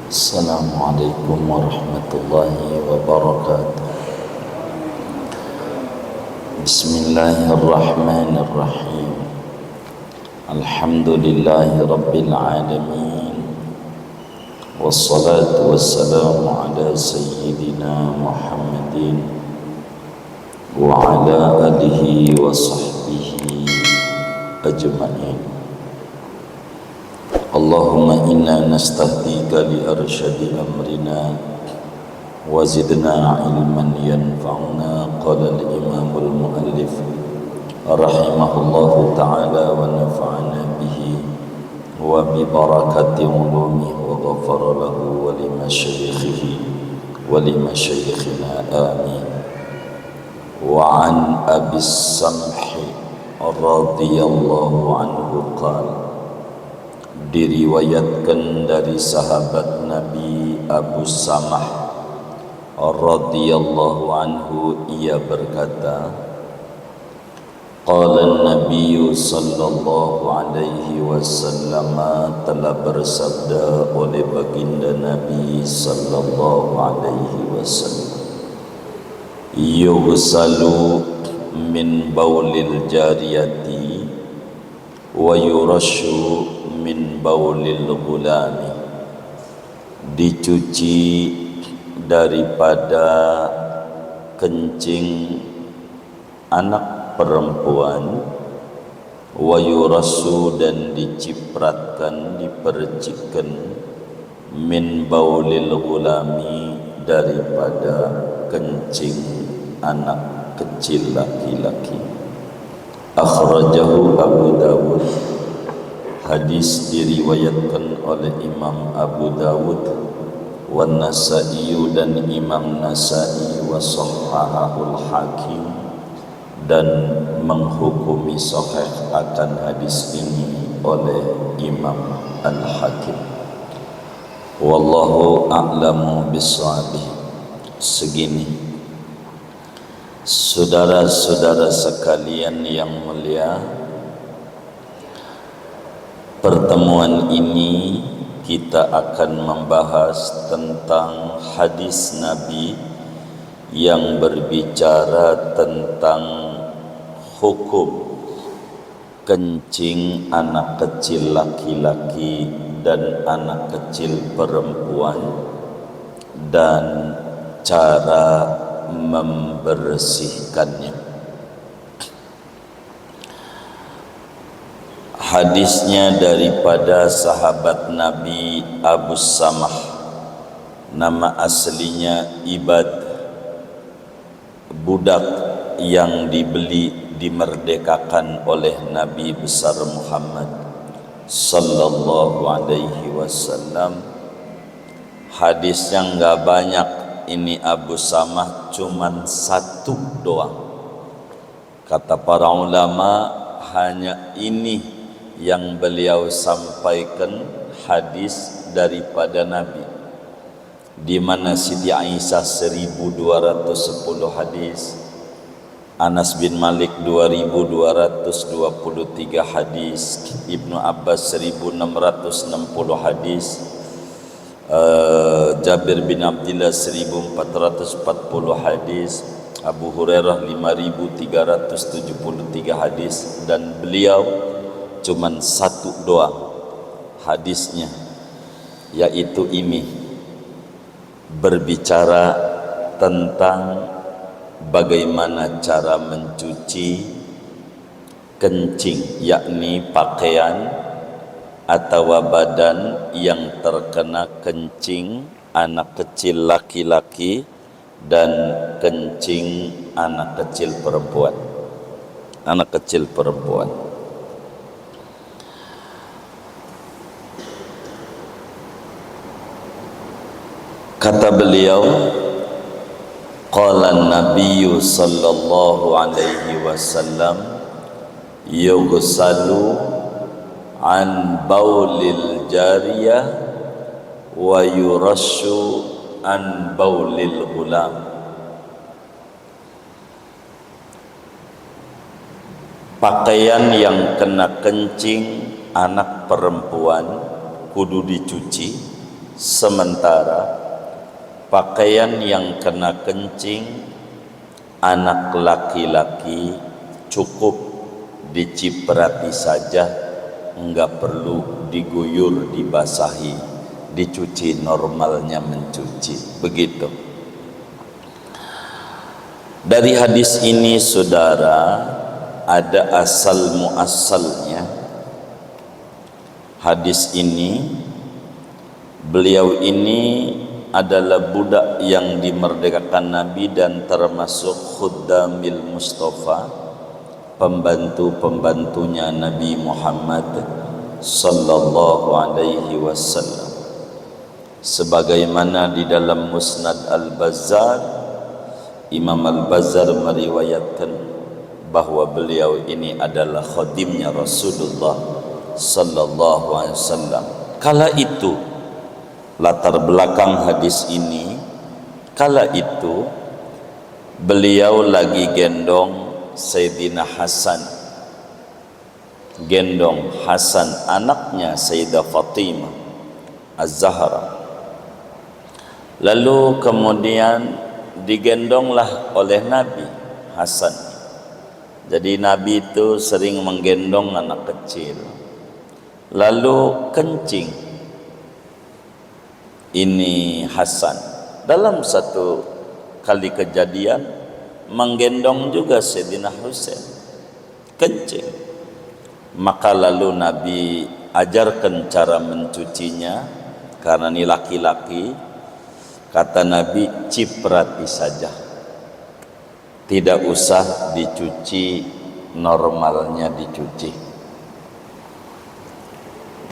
Assalamualaikum warahmatullahi wabarakatuh. Bismillahirrahmanirrahim. Alhamdulillahi rabbil alamin. Wassalatu wassalamu ala sayyidina Muhammadin wa ala alihi wa sahbihi ajma'in. Allahumma inna nastahdika li arsyadi amrina wa zidna ilman yanfa'una. Qala al-imamul muallif rahimahullahu ta'ala wa nafa'ana bihi wa bi barakati ulumihi wa ghafara lahu wa li masyayikhihi wa li masyayikhina amin. Wa an Abis Samhi radhiyallahu anhu qala, diriwayatkan dari sahabat Nabi Abu Samah radhiyallahu anhu, ia berkata, qala Nabi sallallahu alaihi wasallam, telah bersabda oleh baginda Nabi sallallahu alaihi wasallam, yughsalu min baulil jariyati wa yurashu min baulil gulami, dicuci daripada kencing anak perempuan, wa yurasu, dan dicipratkan, dipercikkan, min baulil gulami, daripada kencing anak kecil laki-laki. Akhrajahu Abu Dawud. Hadis diriwayatkan oleh Imam Abu Dawud, wa Nasa'i, dan Imam Nasa'i, wa Sahhahul Hakim, dan menghukumi sahih akan hadis ini oleh Imam Al-Hakim. Wallahu a'lamu bissawab. Segini, saudara-saudara sekalian yang mulia, pertemuan ini kita akan membahas tentang hadis Nabi yang berbicara tentang hukum kencing anak kecil laki-laki dan anak kecil perempuan, dan cara membersihkannya. Hadisnya daripada sahabat Nabi Abu Samah, nama aslinya Ibad, budak yang dibeli, dimerdekakan oleh Nabi besar Muhammad sallallahu alaihi wasallam. Hadisnya enggak banyak, ini Abu Samah cuman satu doang. Kata para ulama, hanya ini yang beliau sampaikan hadis daripada Nabi, di mana Siti Aisyah 1210 hadis, Anas bin Malik 2223 hadis, Ibnu Abbas 1660 hadis, Jabir bin Abdillah 1440 hadis, Abu Hurairah 5373 hadis, dan beliau cuman satu doang hadisnya, yaitu ini, berbicara tentang bagaimana cara mencuci kencing, yakni pakaian atau badan yang terkena kencing anak kecil laki-laki dan kencing anak kecil perempuan. Anak kecil perempuan. Kata beliau, qala an-nabiy sallallahu alaihi wasallam, yughsalu an baulil jariyah wa yurashu an baulil ghulam. Pakaian yang kena kencing anak perempuan kudu dicuci, sementara pakaian yang kena kencing anak laki-laki cukup diciprati saja, enggak perlu diguyur, dibasahi, dicuci normalnya mencuci. Begitu. Dari hadis ini saudara, ada asal muasalnya. Hadis ini, beliau ini adalah budak yang dimerdekakan Nabi dan termasuk khuddamil Mustafa, pembantu-pembantunya Nabi Muhammad sallallahu alaihi wasallam. Sebagaimana di dalam Musnad Al-Bazzar, Imam Al-Bazzar meriwayatkan bahwa beliau ini adalah khadimnya Rasulullah sallallahu alaihi wasallam. Kala itu, latar belakang hadis ini, kala itu beliau lagi gendong Sayyidina Hasan, gendong Hasan anaknya Sayyidah Fatimah Az-Zahra. Lalu kemudian digendonglah oleh Nabi Hasan. Jadi Nabi itu sering menggendong anak kecil, lalu kencing ini Hasan. Dalam satu kali kejadian menggendong juga Sayyidina Husain, kencing. Maka lalu Nabi ajarkan cara mencucinya, karena ini laki-laki. Kata Nabi, ciprati saja, tidak usah dicuci, normalnya dicuci.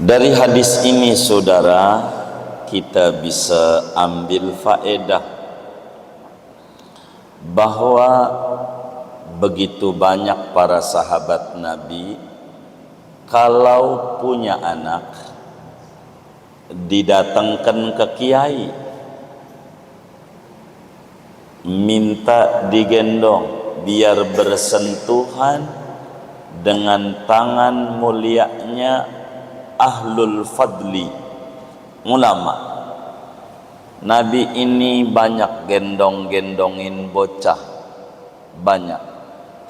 Dari hadis ini saudara, kita bisa ambil faedah bahwa begitu banyak para sahabat Nabi kalau punya anak didatangkan ke kiai, minta digendong biar bersentuhan dengan tangan mulianya ahlul fadli, ulama. Nabi ini banyak gendong-gendongin bocah, banyak.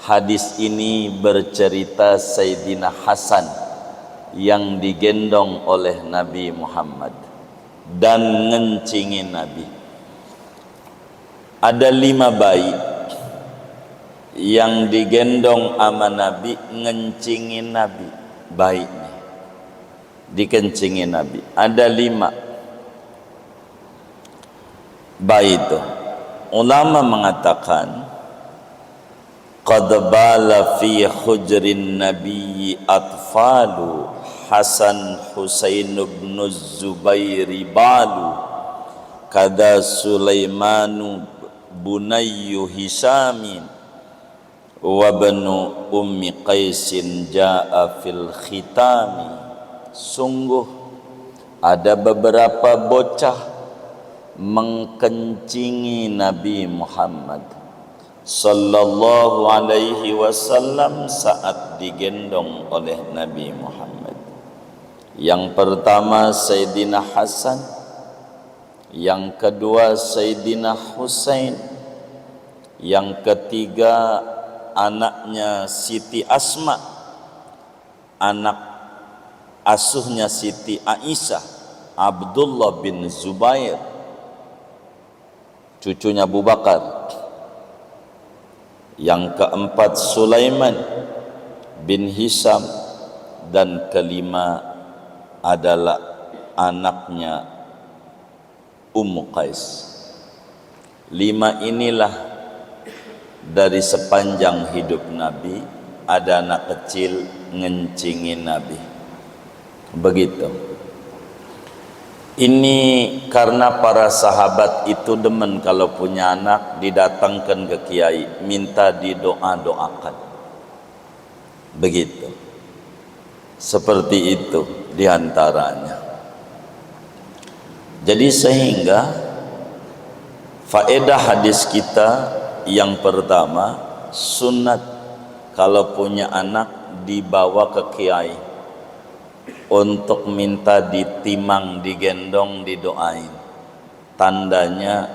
Hadis ini bercerita Sayyidina Hasan yang digendong oleh Nabi Muhammad dan ngencingin Nabi. Ada 5 bayi yang digendong sama Nabi, ngencingin Nabi, bayinya dikencingin Nabi. Ada 5 bayi itu. Ulama mengatakan qad bala fi hujrin nabiyyi atfalu Hasan Husain bin Zubairi balu kada Sulaimanu bunayyu Hisamin wa banu ummi Qaisin jaa fil khitami. Sungguh ada beberapa bocah mengkencingi Nabi Muhammad sallallahu alaihi wasallam saat digendong oleh Nabi Muhammad. Yang pertama Sayyidina Hasan, yang kedua Sayyidina Husain, yang ketiga anaknya Siti Asma, anak asuhnya Siti Aisyah, Abdullah bin Zubair, cucunya Abu Bakar. Yang keempat Sulaiman bin Hisam, dan kelima adalah anaknya Ummu Qais. 5 inilah dari sepanjang hidup Nabi ada anak kecil ngencingin Nabi. Begitu. Ini karena para sahabat itu demen kalau punya anak didatangkan ke kiai, minta didoa-doakan. Begitu. Seperti itu diantaranya. Jadi sehingga faedah hadis kita yang pertama, sunat kalau punya anak dibawa ke kiai untuk minta ditimang, digendong, didoain. Tandanya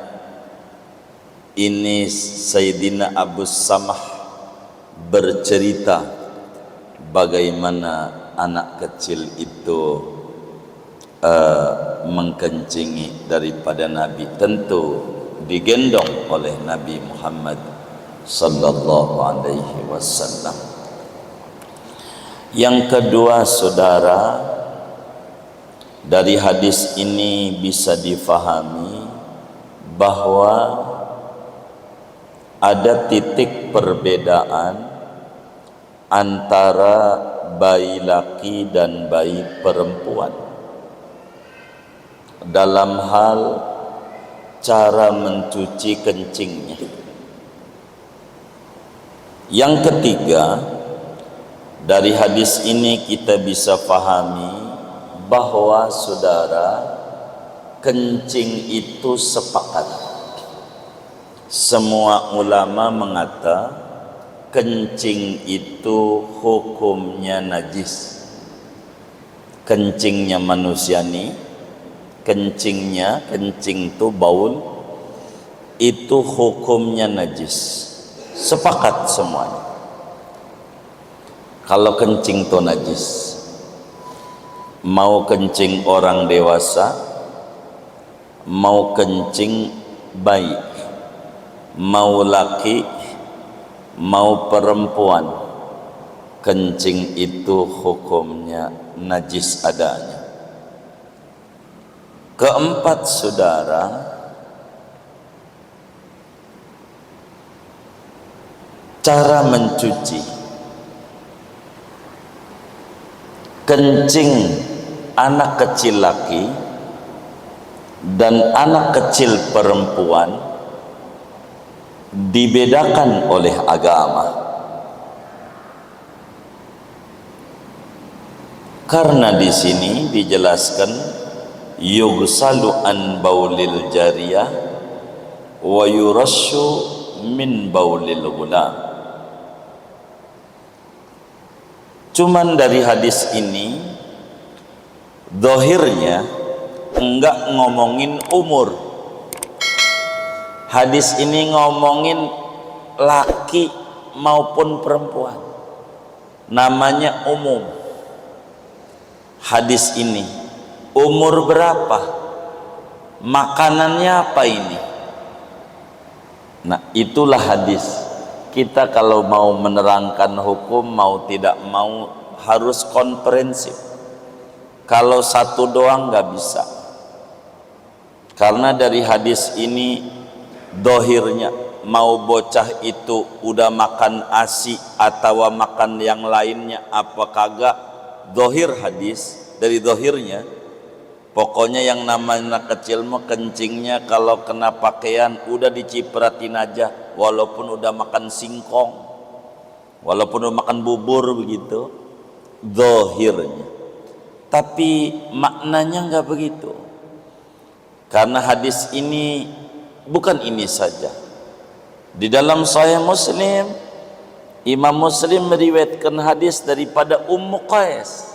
ini Sayyidina Abu Samah bercerita bagaimana anak kecil itu mengkencingi daripada Nabi, tentu digendong oleh Nabi Muhammad sallallahu alaihi wasallam. Yang kedua, saudara, dari hadis ini bisa difahami bahwa ada titik perbedaan antara bayi laki dan bayi perempuan dalam hal cara mencuci kencingnya. Yang ketiga, dari hadis ini kita bisa pahami bahwa saudara, kencing itu sepakat. Semua ulama mengata kencing itu hukumnya najis. Kencingnya manusia nih, kencing itu baul, itu hukumnya najis. Sepakat semuanya. Kalau kencing itu najis, mau kencing orang dewasa, mau kencing bayi, mau laki, mau perempuan, kencing itu hukumnya najis adanya. Keempat, saudara, cara mencuci kencing anak kecil laki dan anak kecil perempuan dibedakan oleh agama. Karena di sini dijelaskan yughsalu an baulil jariyah wa yurashu min baulil ghulam. Cuman dari hadis ini zahirnya enggak ngomongin umur. Hadis ini ngomongin laki maupun perempuan, namanya umum. Hadis ini umur berapa, makanannya apa ini. Nah, itulah hadis. Kita kalau mau menerangkan hukum, mau tidak mau harus komprehensif. Kalau satu doang nggak bisa. Karena dari hadis ini dohirnya mau bocah itu udah makan ASI atau makan yang lainnya apa kagak, dohir hadis dari dohirnya. Pokoknya yang namanya kecil mah kencingnya kalau kena pakaian udah dicipratin aja, walaupun udah makan singkong, walaupun udah makan bubur begitu, zahirnya. Tapi maknanya enggak begitu. Karena hadis ini bukan ini saja. Di dalam Sahih Muslim, Imam Muslim meriwayatkan hadis daripada Ummu Qais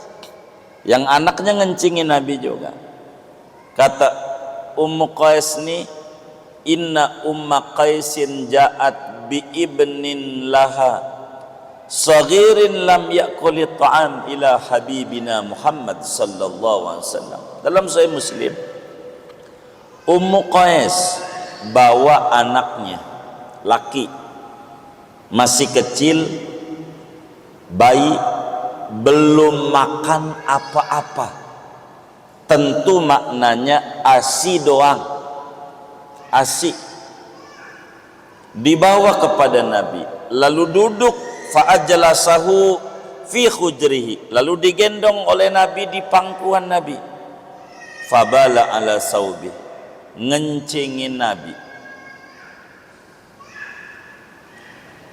yang anaknya ngencingin Nabi juga. Kata Ummu Qais ni, inna Umma Qaisin ja'at bi ibnin laha saghirin lam ya'kuli ta'am ila habibina Muhammad sallallahu alaihi wasallam. Dalam Sahih Muslim, Ummu Qais bawa anaknya laki masih kecil, bayi, belum makan apa-apa. Tentu maknanya ASI doang, ASI. Dibawa kepada Nabi, lalu duduk fa'ajlasahu fi khujrihi, lalu digendong oleh Nabi di pangkuan Nabi. Fabala ala saubi, ngencingin Nabi.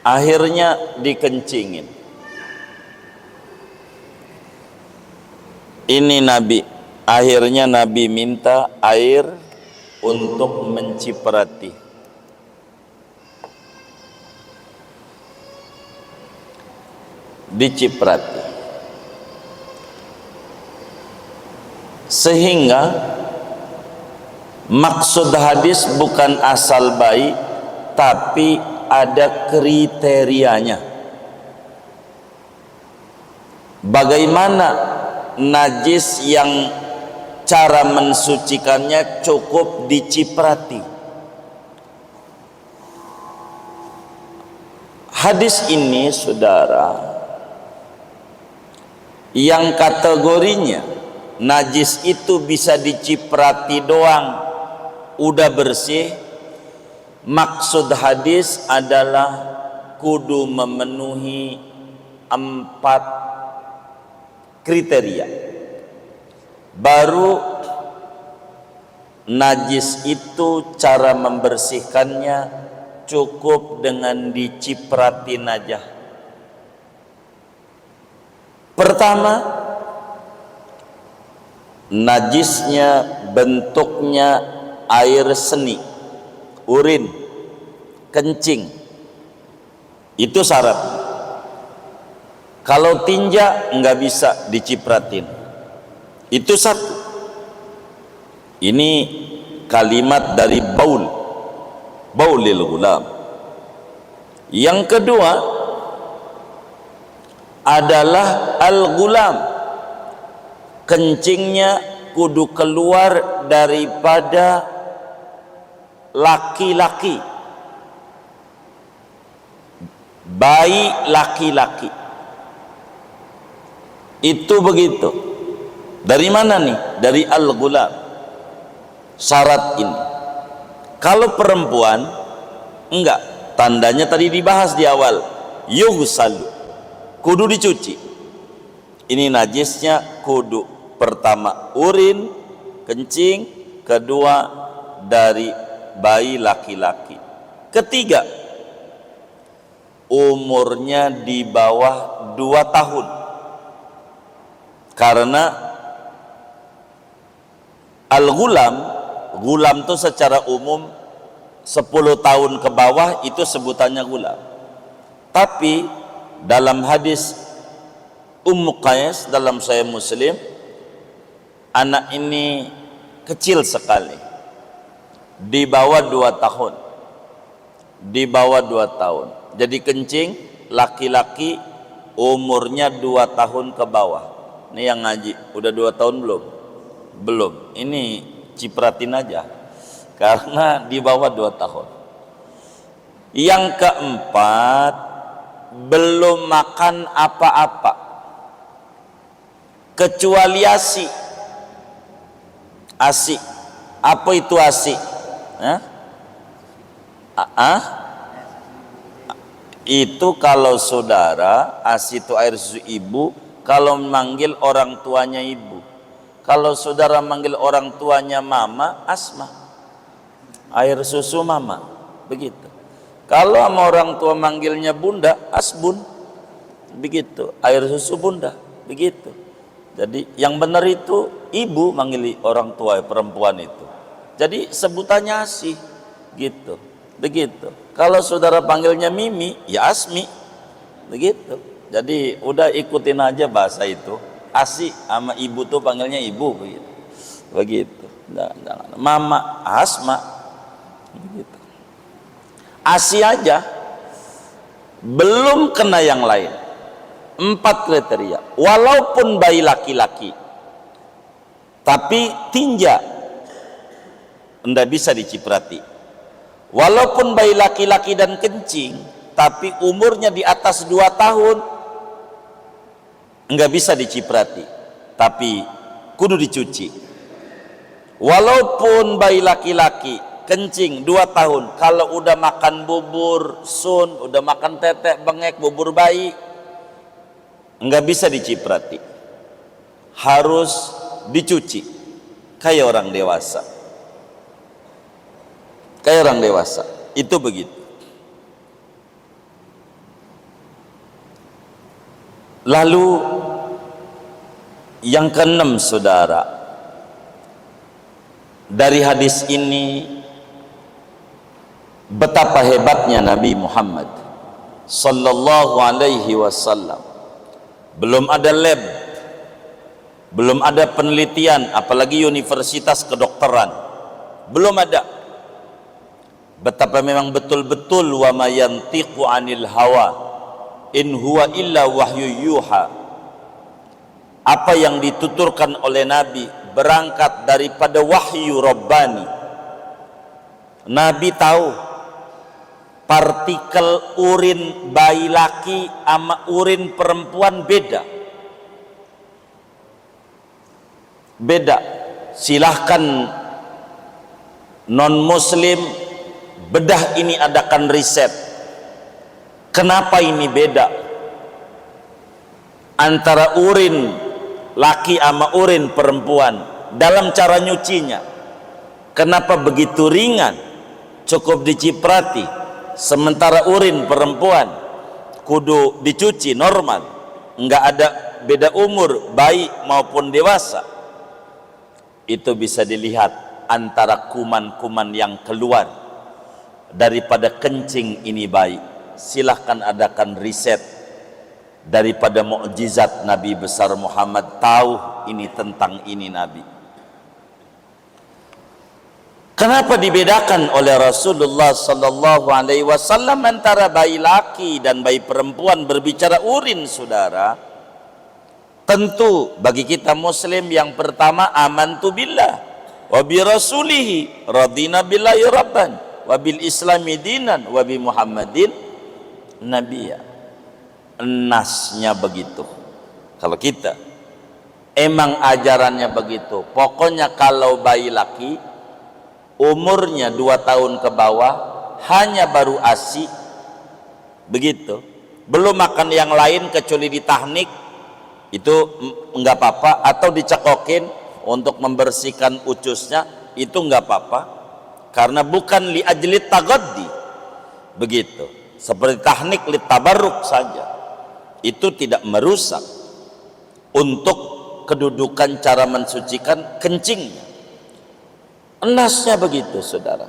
Akhirnya dikencingin. Ini Nabi, akhirnya Nabi minta air untuk menciprati. Diciprati. Sehingga maksud hadis bukan asal baik, tapi ada kriterianya. Bagaimana najis yang cara mensucikannya cukup diciprati. Hadis ini, saudara, yang kategorinya najis itu bisa diciprati doang udah bersih, maksud hadis adalah kudu memenuhi 4 kriteria baru najis itu cara membersihkannya cukup dengan diciprati najah. Pertama, najisnya bentuknya air seni, urin, kencing, itu syarat. Kalau tinja nggak bisa dicipratin, itu satu. Ini kalimat dari baulil gulam. Yang kedua adalah al-gulam, kencingnya kudu keluar daripada laki-laki, bayi laki-laki. Itu begitu. Dari mana nih? Dari al-gulam. Syarat ini. Kalau perempuan enggak, tandanya tadi dibahas di awal, yughsalu, kudu dicuci. Ini najisnya kudu pertama urin, kencing, kedua dari bayi laki-laki, ketiga umurnya di bawah 2 tahun. Karena gulam itu secara umum 10 tahun ke bawah itu sebutannya gulam. Tapi dalam hadis Ummu Qais dalam Sahih Muslim, anak ini kecil sekali, di bawah 2 tahun, di bawah 2 tahun. Jadi kencing laki-laki umurnya 2 tahun ke bawah. Ini yang ngaji udah 2 tahun belum? Belum. Ini cipratin aja karena di bawah 2 tahun. Yang keempat, belum makan apa-apa kecuali ASI. ASI. Apa itu ASI? Itu kalau saudara, ASI itu air susu ibu, kalau manggil orang tuanya ibu. Kalau saudara manggil orang tuanya mama, asma, air susu mama, begitu. Kalau sama orang tua manggilnya bunda, asbun, begitu, air susu bunda, begitu. Jadi yang benar itu ibu manggil orang tua perempuan itu. Jadi sebutannya ASI, gitu, begitu. Kalau saudara panggilnya Mimi, ya Asmi, begitu. Jadi udah ikutin aja bahasa itu. ASI sama ibu tuh panggilnya ibu, begitu. Begitu. Jangan. Mama, Asma, begitu. ASI aja, belum kena yang lain. 4 kriteria. Walaupun bayi laki-laki, tapi tinja, enggak bisa diciprati. Walaupun bayi laki-laki dan kencing, tapi umurnya di atas 2 tahun, enggak bisa diciprati, tapi kudu dicuci. Walaupun bayi laki-laki kencing 2 tahun, kalau udah makan bubur sun, udah makan tetek, bengek, bubur bayi, enggak bisa diciprati, harus dicuci kayak orang dewasa. Kayak orang dewasa, itu begitu. Lalu yang keenam, saudara, dari hadis ini betapa hebatnya Nabi Muhammad sallallahu alaihi wasallam. Belum ada lab, Belum ada penelitian, apalagi universitas kedokteran, belum ada betapa memang betul-betul wa ma yantiqu anil hawa in huwa illa wahyu yuha. Apa yang dituturkan oleh Nabi berangkat daripada wahyu Rabbani. Nabi tahu partikel urin bayi laki sama urin perempuan beda. Silahkan non muslim bedah ini, adakan riset kenapa ini beda antara urin laki sama urin perempuan dalam cara nyucinya. Kenapa begitu ringan, cukup diciprati, sementara urin perempuan kudu dicuci normal, nggak ada beda umur bayi maupun dewasa. Itu bisa dilihat antara kuman-kuman yang keluar daripada kencing ini bayi. Silahkan adakan riset daripada mukjizat Nabi besar Muhammad, tahu ini tentang ini Nabi. Kenapa dibedakan oleh Rasulullah sallallahu alaihi wasallam antara bayi laki dan bayi perempuan berbicara urin, saudara? Tentu bagi kita muslim yang pertama, amantu billah wa bi rasulihi radina billahi rabban wa bil islami dinan wa bi muhammadin nabiyya. Nasnya begitu. Kalau kita emang ajarannya begitu, pokoknya kalau bayi laki umurnya 2 tahun ke bawah hanya baru ASI begitu, belum makan yang lain kecuali ditahnik, itu enggak apa-apa, atau dicekokin untuk membersihkan ucusnya, itu enggak apa-apa, karena bukan li ajli tagaddi begitu, seperti tahnik li tabarruk saja, itu tidak merusak untuk kedudukan cara mensucikan kencingnya. Nasnya begitu, saudara.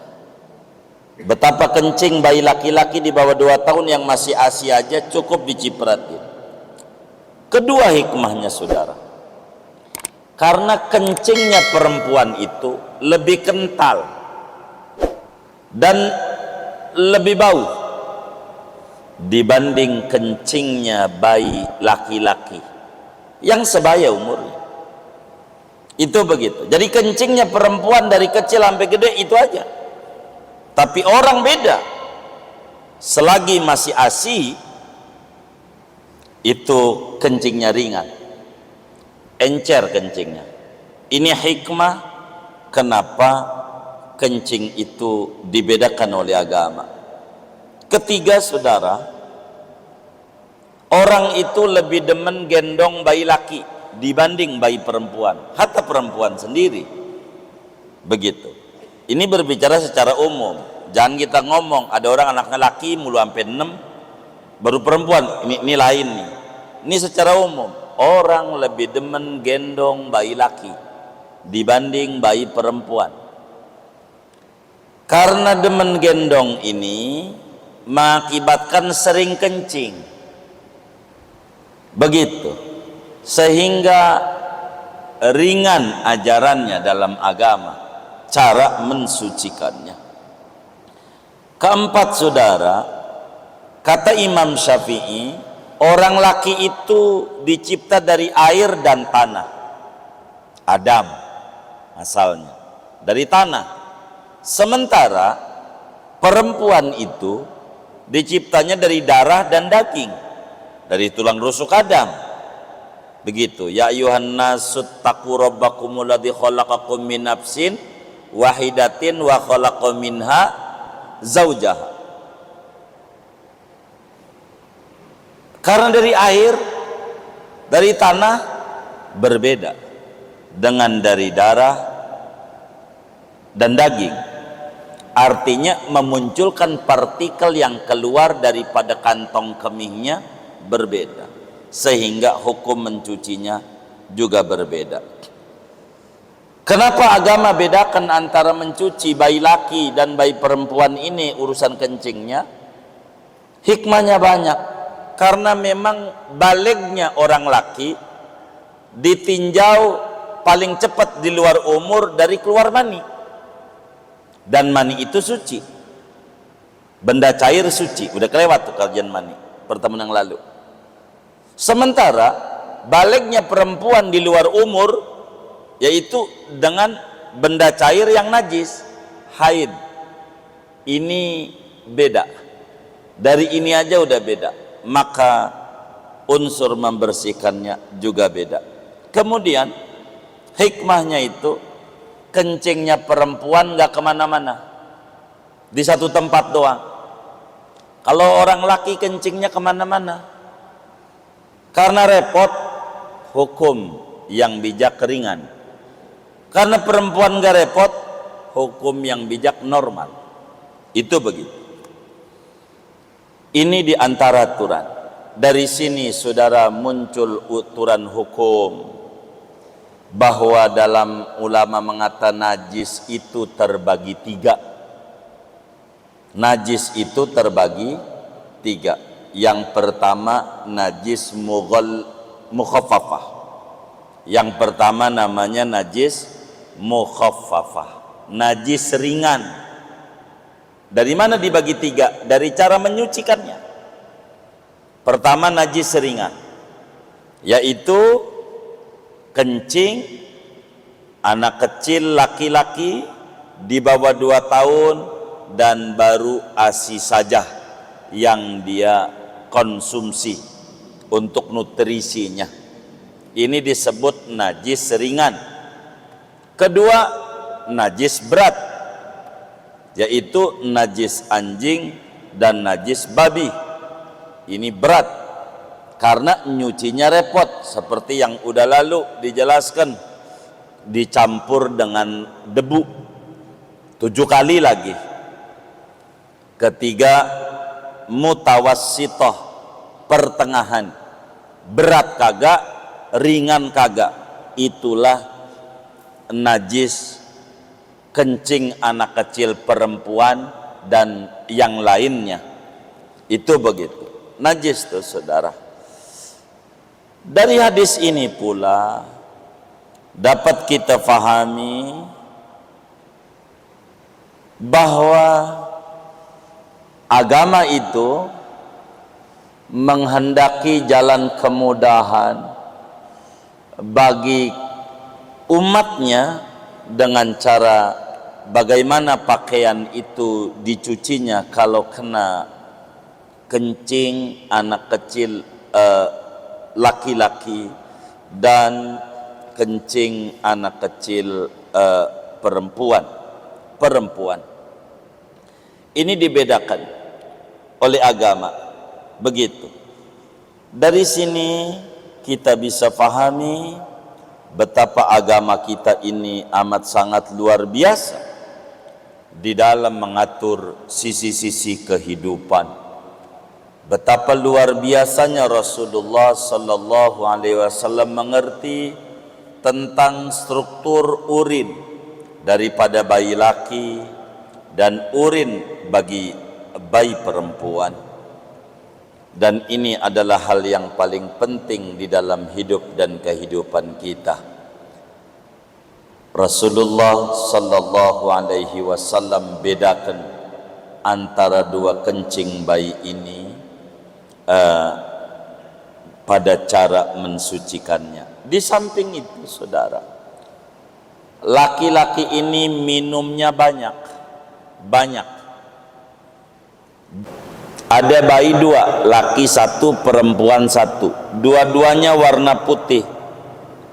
Betapa kencing bayi laki-laki di bawah 2 tahun yang masih ASI aja cukup dicipratin. Kedua hikmahnya, saudara, karena kencingnya perempuan itu lebih kental dan lebih bau dibanding kencingnya bayi laki-laki yang sebaya umurnya. Itu begitu. Jadi kencingnya perempuan dari kecil sampai gede itu aja. Tapi orang beda. Selagi masih ASI, itu kencingnya ringan, encer kencingnya. Ini hikmah kenapa kencing itu dibedakan oleh agama. Ketiga, saudara, orang itu lebih demen gendong bayi laki dibanding bayi perempuan, hatta perempuan sendiri begitu. Ini berbicara secara umum, jangan kita ngomong ada orang anaknya laki mulu sampai 6 baru perempuan, ini lain nih. Ini secara umum, orang lebih demen gendong bayi laki dibanding bayi perempuan. Karena demen gendong ini mengakibatkan sering kencing. Begitu. Sehingga ringan ajarannya dalam agama, cara mensucikannya. Keempat, saudara, kata Imam Syafi'i, orang laki itu dicipta dari air dan tanah. Adam asalnya dari tanah. Sementara perempuan itu diciptanya dari darah dan daging, dari tulang rusuk Adam. Begitu. Ya ayuhan nasu taqu rabbakumul ladzi khalaqakum min nafsin wahidatin wa khalaqa minha zaujaha. Karena dari air, dari tanah berbeda dengan dari darah dan daging. Artinya memunculkan partikel yang keluar daripada kantong kemihnya berbeda, sehingga hukum mencucinya juga berbeda. Kenapa agama bedakan antara mencuci bayi laki dan bayi perempuan ini urusan kencingnya? Hikmahnya banyak. Karena memang balignya orang laki ditinjau paling cepat di luar umur dari keluar mani, dan mani itu suci, benda cair suci. Udah kelewat tuh kajian mani pertemuan yang lalu. Sementara baliknya perempuan di luar umur yaitu dengan benda cair yang najis, haid. Ini beda, dari ini aja udah beda, maka unsur membersihkannya juga beda. Kemudian hikmahnya itu kencingnya perempuan gak kemana-mana, di satu tempat doang. Kalau orang laki kencingnya kemana-mana, karena repot, hukum yang bijak ringan. Karena perempuan gak repot, hukum yang bijak normal. Itu begitu. Ini diantara aturan. Dari sini saudara muncul aturan hukum bahwa dalam ulama mengatakan najis itu terbagi tiga. Najis itu terbagi tiga. Yang pertama najis mukhaffafah. Yang pertama namanya najis mukhaffafah, najis ringan. Dari mana dibagi tiga? Dari cara menyucikannya. Pertama najis ringan, yaitu kencing anak kecil laki-laki di bawah 2 tahun dan baru ASI saja yang dia konsumsi untuk nutrisinya. Ini disebut najis ringan. Kedua, najis berat, yaitu najis anjing dan najis babi. Ini berat karena nyucinya repot, seperti yang udah lalu dijelaskan, dicampur dengan debu 7 kali lagi. Ketiga, mutawassithah, pertengahan, berat kagak, ringan kagak. Itulah najis kencing anak kecil perempuan dan yang lainnya. Itu begitu najis tuh saudara. Dari hadis ini pula dapat kita fahami bahwa agama itu menghendaki jalan kemudahan bagi umatnya dengan cara bagaimana pakaian itu dicucinya kalau kena kencing anak kecil laki-laki dan kencing anak kecil perempuan. Ini dibedakan oleh agama begitu. Dari sini kita bisa pahami betapa agama kita ini amat sangat luar biasa di dalam mengatur sisi-sisi kehidupan. Betapa luar biasanya Rasulullah sallallahu alaihi wasallam mengerti tentang struktur urin daripada bayi laki dan urin bagi bayi perempuan. Dan ini adalah hal yang paling penting di dalam hidup dan kehidupan kita. Rasulullah sallallahu alaihi wasallam bedakan antara dua kencing bayi ini pada cara mensucikannya. Di samping itu saudara, laki-laki ini minumnya banyak. Ada bayi 2, laki 1, perempuan 1. Dua-duanya warna putih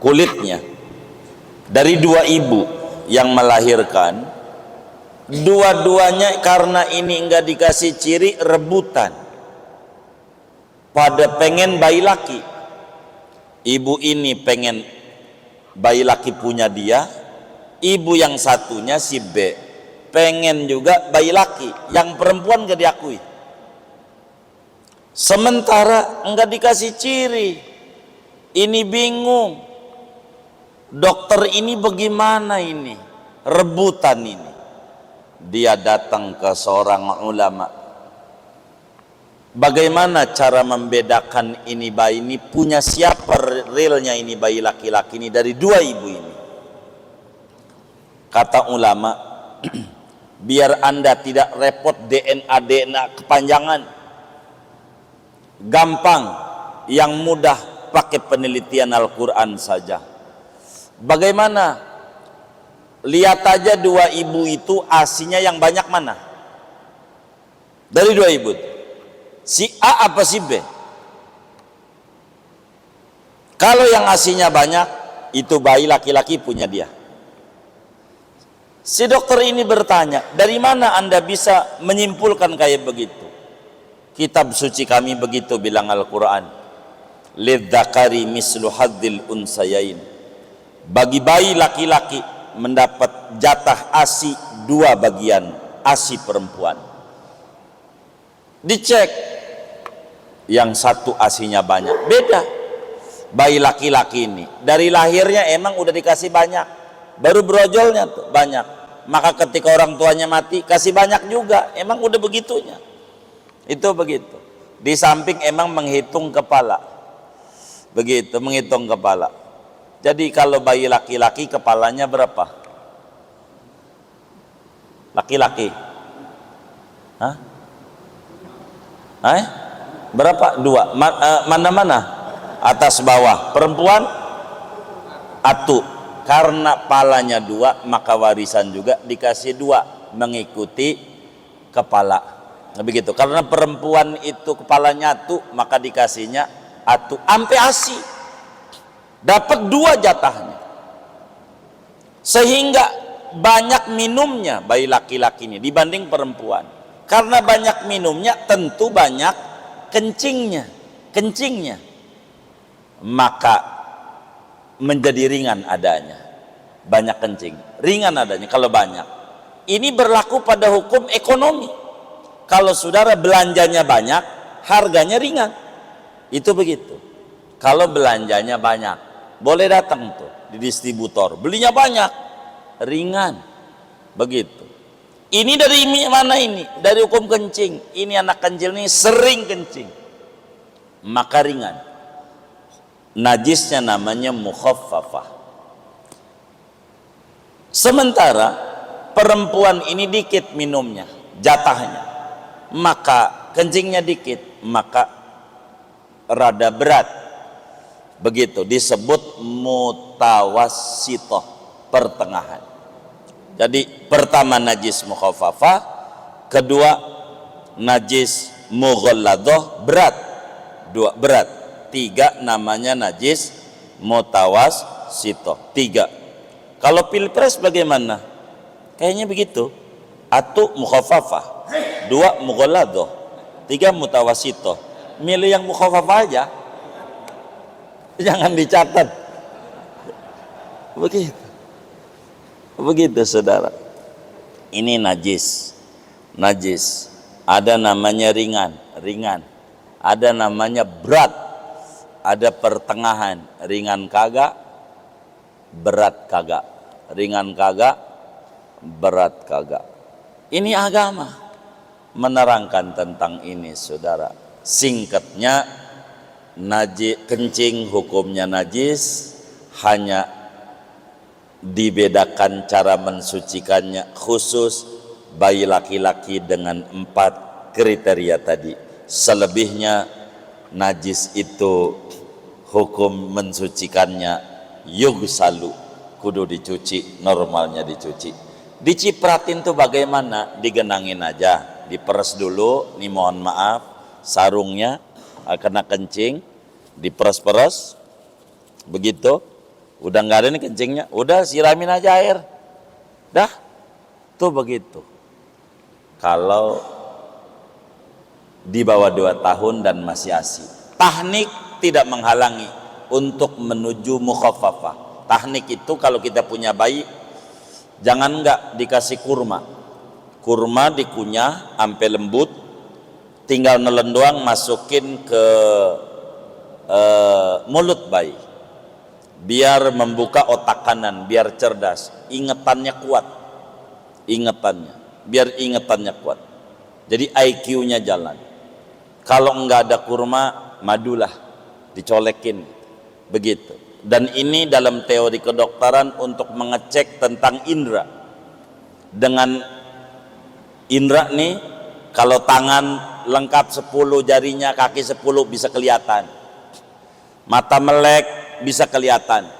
kulitnya. Dari 2 ibu yang melahirkan, dua-duanya karena ini enggak dikasih ciri rebutan. Pada pengen bayi laki. Ibu ini pengen bayi laki punya dia, ibu yang satunya si B pengen juga bayi laki, yang perempuan gak diakui. Sementara enggak dikasih ciri. Ini bingung. Dokter ini bagaimana ini? Rebutan ini. Dia datang ke seorang ulama. Bagaimana cara membedakan ini bayi ini punya siapa realnya ini bayi laki-laki ini dari dua ibu ini? Kata ulama, biar Anda tidak repot DNA kepanjangan, gampang, yang mudah pakai penelitian Al-Quran saja. Bagaimana? Lihat aja dua ibu itu asinya yang banyak mana? Dari dua ibu, si A apa si B? Kalau yang asinya banyak, itu bayi laki-laki punya dia. Si dokter ini bertanya, dari mana Anda bisa menyimpulkan kayak begitu? Kitab suci kami begitu bilang Al-Quran. Lidzakari mislu hadzil unsayain. Bagi bayi laki-laki mendapat jatah ASI 2 bagian ASI perempuan. Dicek, yang satu ASInya banyak, beda. Bayi laki-laki ini dari lahirnya emang udah dikasih banyak, baru brojolnya tuh banyak. Maka ketika orang tuanya mati kasih banyak juga, emang udah begitunya. Itu begitu. Di samping emang menghitung kepala, begitu, menghitung kepala. Jadi kalau bayi laki-laki kepalanya berapa? Laki-laki, hah? Berapa? 2. Mana-mana? Atas bawah. Perempuan? Atu. Karena palanya 2, maka warisan juga dikasih 2 mengikuti kepala. Begitu. Karena perempuan itu kepalanya atu, maka dikasihnya atu ampe ASI. Dapat 2 jatahnya. Sehingga banyak minumnya bayi laki-laki ini dibanding perempuan. Karena banyak minumnya tentu banyak kencingnya. Maka menjadi ringan adanya, banyak kencing, ringan adanya kalau banyak. Ini berlaku pada hukum ekonomi. Kalau saudara belanjanya banyak, harganya ringan, itu begitu. Kalau belanjanya banyak, boleh datang tuh di distributor, belinya banyak, ringan, begitu. Ini dari mana ini? Dari hukum kencing. Ini anak kecil ini sering kencing, maka ringan. Najisnya namanya mukhaffafah. Sementara perempuan ini dikit minumnya, jatahnya, maka kencingnya dikit, maka rada berat. Begitu disebut mutawassithah, pertengahan. Jadi pertama najis mukhaffafah, kedua najis mughalladah, berat. 2 berat. 3 namanya najis mutawassithah. 3. Kalau pilpres bagaimana? Kayaknya begitu. 1 mukhaffafah, 2 mughalladah, 3 mutawassithah. Milih yang mukhaffafah aja, jangan dicatat. Begitu saudara. Ini najis. Ada namanya ringan. Ada namanya berat. Ada pertengahan, ringan kagak, berat kagak, ringan kagak, berat kagak. Ini agama menerangkan tentang ini saudara. Singkatnya, kencing hukumnya najis, hanya dibedakan cara mensucikannya, khusus bayi laki-laki dengan 4 kriteria tadi. Selebihnya najis itu hukum mensucikannya yugsalu, kudu dicuci, normalnya dicuci. Dicipratin tuh bagaimana? Digenangin aja, diperes dulu, nih mohon maaf, sarungnya kena kencing, diperes-peres, begitu, udah nggak ada nih kencingnya, udah siramin aja air, dah, tuh begitu. Kalau di bawah 2 tahun dan masih ASI, tahnik tidak menghalangi untuk menuju mukhaffafah. Tahnik itu kalau kita punya bayi, jangan enggak dikasih kurma dikunyah sampai lembut, tinggal nelen doang, masukin ke mulut bayi, biar membuka otak kanan, biar cerdas, ingetannya kuat, biar ingetannya kuat, jadi IQ-nya jalan. Kalau enggak ada kurma, madulah dicolekin begitu. Dan ini dalam teori kedokteran untuk mengecek tentang indera. Dengan indera nih, kalau tangan lengkap 10 jarinya, kaki 10 bisa kelihatan. Mata melek bisa kelihatan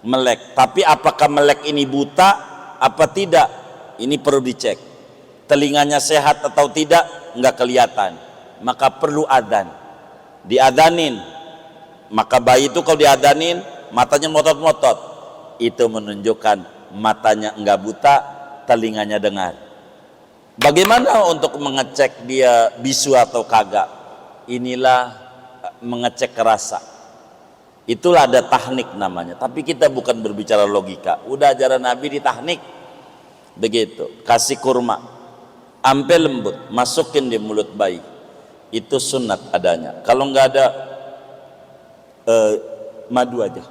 melek. Tapi apakah melek ini buta apa tidak? Ini perlu dicek. Telinganya sehat atau tidak, enggak kelihatan. Maka perlu adzan. Diadzanin. Maka bayi itu kalau diadzanin, matanya motot-motot. Itu menunjukkan matanya enggak buta, telinganya dengar. Bagaimana untuk mengecek dia bisu atau kagak? Inilah mengecek rasa. Itulah ada teknik namanya. Tapi kita bukan berbicara logika. Udah ajaran Nabi di teknik. Begitu. Kasih kurma. Ampe lembut. Masukin di mulut bayi. Itu sunat adanya. Kalau nggak ada madu aja.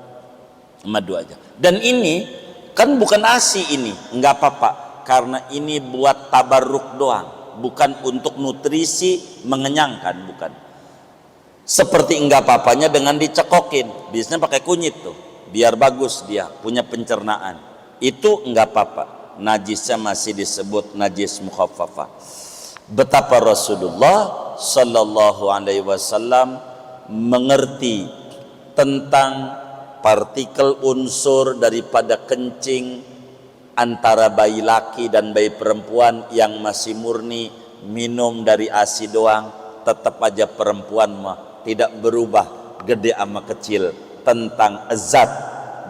Madu aja. Dan ini kan bukan ASI ini. Nggak apa-apa. Karena ini buat tabarruk doang, bukan untuk nutrisi mengenyangkan, bukan. Seperti enggak apa-apanya dengan dicekokin, biasanya pakai kunyit tuh, biar bagus dia punya pencernaan. Itu enggak apa-apa, najisnya masih disebut najis mukhaffafah. Betapa Rasulullah Sallallahu Alaihi Wasallam mengerti tentang partikel unsur daripada kencing antara bayi laki dan bayi perempuan yang masih murni minum dari ASI doang, tetap aja perempuan mah tidak berubah gede ama kecil tentang zat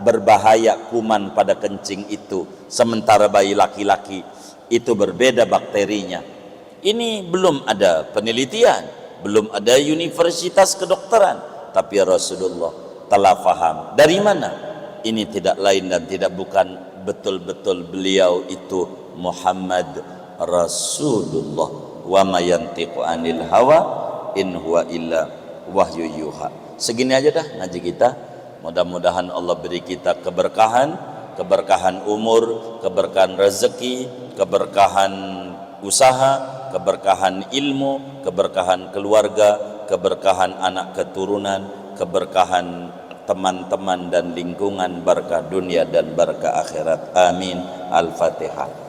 berbahaya kuman pada kencing itu. Sementara bayi laki-laki itu berbeda bakterinya. Ini belum ada penelitian, belum ada universitas kedokteran, tapi Rasulullah telah faham. Dari mana? Ini tidak lain dan tidak bukan, betul-betul beliau itu Muhammad Rasulullah. Wa ma yantiqu anil hawa in huwa illa wahyu yuha. Segini aja dah ngaji kita. Mudah-mudahan Allah beri kita keberkahan, keberkahan umur, keberkahan rezeki, keberkahan usaha, keberkahan ilmu, keberkahan keluarga, keberkahan anak keturunan, keberkahan teman-teman dan lingkungan, berkah dunia dan berkah akhirat. Amin. Al-Fatihah.